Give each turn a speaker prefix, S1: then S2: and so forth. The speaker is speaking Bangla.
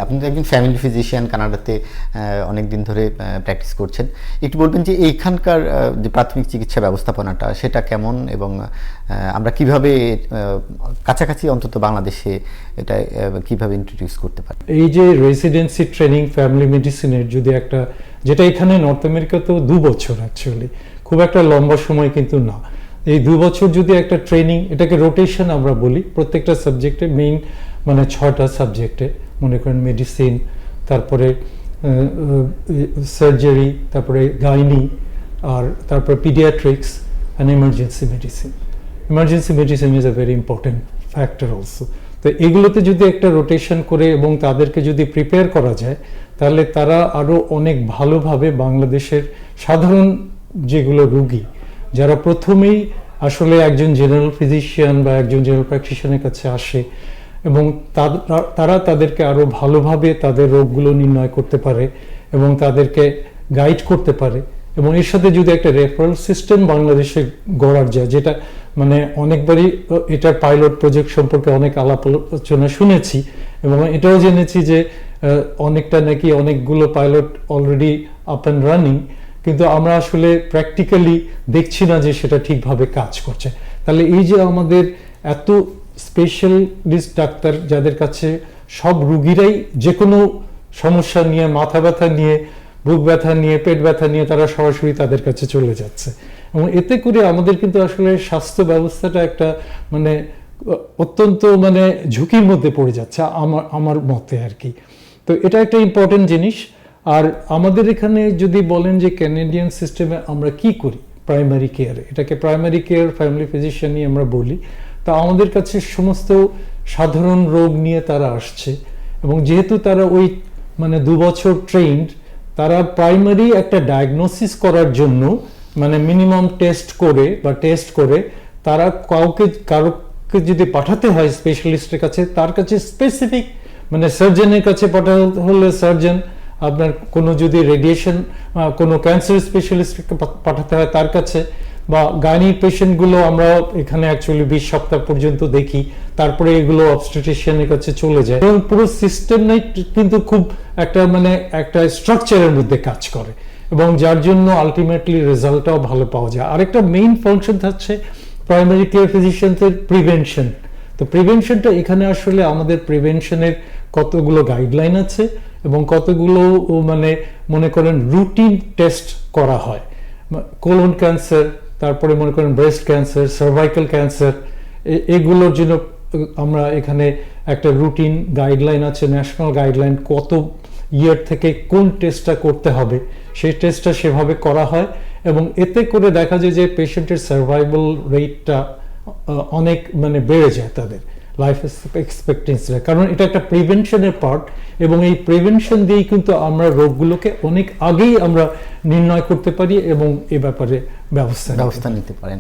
S1: আপনি তো একজন ফ্যামিলি ফিজিশিয়ান, কানাডাতে অনেক দিন ধরে প্র্যাকটিস করছেন। একটু বলবেন যে এইখানকার যে প্রাথমিক চিকিৎসা ব্যবস্থাপনাটা সেটা কেমন, এবং আমরা কিভাবে কাছাকাছি অন্তত বাংলাদেশে এটা কিভাবে ইন্ট্রোডিউস করতে পারি?
S2: এই যে রেসিডেন্সি ট্রেনিং ফ্যামিলি মেডিসিনের যদি একটা, যেটা এখানে নর্থ আমেরিকাতেও 2 বছর, অ্যাকচুয়ালি খুব একটা লম্বা সময় কিন্তু না। এই 2 বছর যদি একটা ট্রেনিং, এটাকে রোটেশন আমরা বলি, প্রত্যেকটা সাবজেক্টে মেইন মানে 6টা সাবজেক্টে, মনে করেন মেডিসিন, তারপরে সার্জারি, তারপরে গাইনি, আর তারপরে paediatrics and emergency medicine. Emergency medicine is a very important factor also. তো এগুলোতে যদি একটা রোটেশন করে এবং তাদেরকে যদি প্রিপেয়ার করা যায়, তাহলে তারা আরও অনেক ভালোভাবে বাংলাদেশের সাধারণ যেগুলো রুগী, যারা প্রথমেই আসলে একজন জেনারেল ফিজিশিয়ান বা একজন জেনারেল প্র্যাকটিশিয়ানের কাছে আসে, এবং তারা তাদেরকে আরও ভালোভাবে তাদের রোগগুলো নির্ণয় করতে পারে এবং তাদেরকে গাইড করতে পারে। এবং এর সাথে যদি একটা রেফারেল সিস্টেম বাংলাদেশে গড়ার যায়, যেটা মানে অনেকবারই এটার পাইলট প্রজেক্ট সম্পর্কে অনেক আলাপ আলোচনা শুনেছি, এবং এটাও জেনেছি যে অনেকটা নাকি অনেকগুলো pilot already up and running, কিন্তু আমরা আসলে প্র্যাকটিক্যালি দেখছি না যে সেটা ঠিকভাবে কাজ করছে। তাহলে এই যে আমাদের এত স্পেশালিস্ট ডাক্তার, যাদের কাছে সব রুগীরাই যে কোনো সমস্যা নিয়ে, মাথা ব্যথা নিয়ে, বুক ব্যথা নিয়ে, পেট ব্যথা নিয়ে তারা সরাসরি তাদের কাছে চলে যাচ্ছে, এবং এতে করে আমাদের কিন্তু আসলে স্বাস্থ্য ব্যবস্থাটা একটা মানে অত্যন্ত মানে ঝুঁকির মধ্যে পড়ে যাচ্ছে আমার মতে আর কি। তো এটা একটা ইম্পর্টেন্ট জিনিস। আর আমাদের এখানে যদি বলেন যে ক্যানাডিয়ান সিস্টেমে আমরা কি করি প্রাইমারি কেয়ারে, এটাকে প্রাইমারি কেয়ার ফ্যামিলি ফিজিশিয়ানই আমরা বলি। তা আমাদের কাছে সমস্ত সাধারণ রোগ নিয়ে তারা আসছে, এবং যেহেতু তারা ওই মানে 2 বছর ট্রেন্ড, তারা প্রাইমারি একটা ডায়াগনোসিস করার জন্য মানে মিনিমাম টেস্ট করে তারা কারোকে যদি পাঠাতে হয় স্পেশালিস্টের কাছে, তার কাছে স্পেসিফিক মানে সার্জনের কাছে পাঠাতে হলে সার্জন, আপনার কোনো যদি রেডিয়েশন কোনো ক্যান্সার স্পেশালিস্টকে পাঠাতে হয় তার কাছে, বা গাইনি পেশেন্টগুলো আমরা এখানে অ্যাকচুয়ালি 20 সপ্তাহ পর্যন্ত দেখি, তারপরে এগুলো অবস্টেট্রিশিয়ানের কাছে চলে যায়, এবং পুরো সিস্টেমটাই কিন্তু খুব একটা মানে একটা স্ট্রাকচারের মধ্যে কাজ করে, এবং যার জন্য আলটিমেটলি রেজাল্টটাও ভালো পাওয়া যায়। আরেকটা মেইন ফাংশন থাকছে প্রাইমারি কেয়ার ফিজিশিয়ানদের প্রিভেনশন। তো প্রিভেনশনটা এখানে আসলে আমাদের প্রিভেনশনের কতগুলো গাইডলাইন আছে, এবং কতগুলো মানে মনে করেন রুটিন টেস্ট করা হয়, কোলন ক্যান্সার, তারপরে মনে করেন ব্রেস্ট ক্যান্সার, সার্ভাইকাল ক্যান্সার, এগুলোর জন্য আমরা এখানে একটা রুটিন গাইডলাইন আছে, ন্যাশনাল গাইডলাইন, কত ইয়ার থেকে কোন টেস্টটা করতে হবে সেই টেস্টটা সেভাবে করা হয়, এবং এতে করে দেখা যায় যে পেশেন্টের সার্ভাইভাল রেটটা অনেক মানে বেড়ে যায়, তাদের লাইফ এক্সপেক্টেন্সি, কারণ এটা একটা প্রিভেনশনের পার্ট, এবং এই প্রিভেনশন দিয়েই কিন্তু আমরা রোগগুলোকে অনেক আগেই আমরা নির্ণয় করতে পারি এবং এ ব্যাপারে ব্যবস্থা
S1: নিতে পারেন।